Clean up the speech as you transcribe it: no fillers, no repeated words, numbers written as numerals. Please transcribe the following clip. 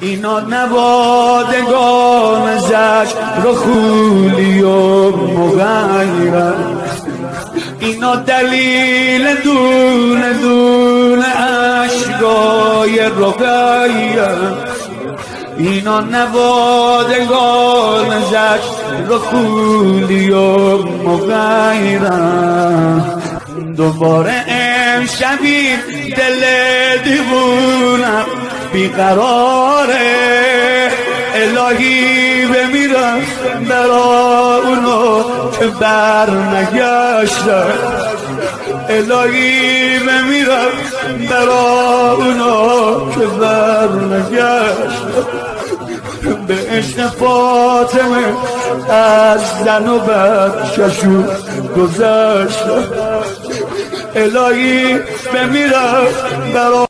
اینا نوادگان زجر و خولی و مغیرن، اینا دلیل دونه دونه عشقای رقیه‌ن، اینا نوادگان زجر و خولی و مغیرن. دوباره امشبی دل دیوونم بیقراره، الهی بمیرم برا اونو که بر نگشتن، الهی بمیرم برا اونو که بر نگشتن. به عشق فاطمه از زن و بچه‌شون گذشتن، الهی بمیرم برا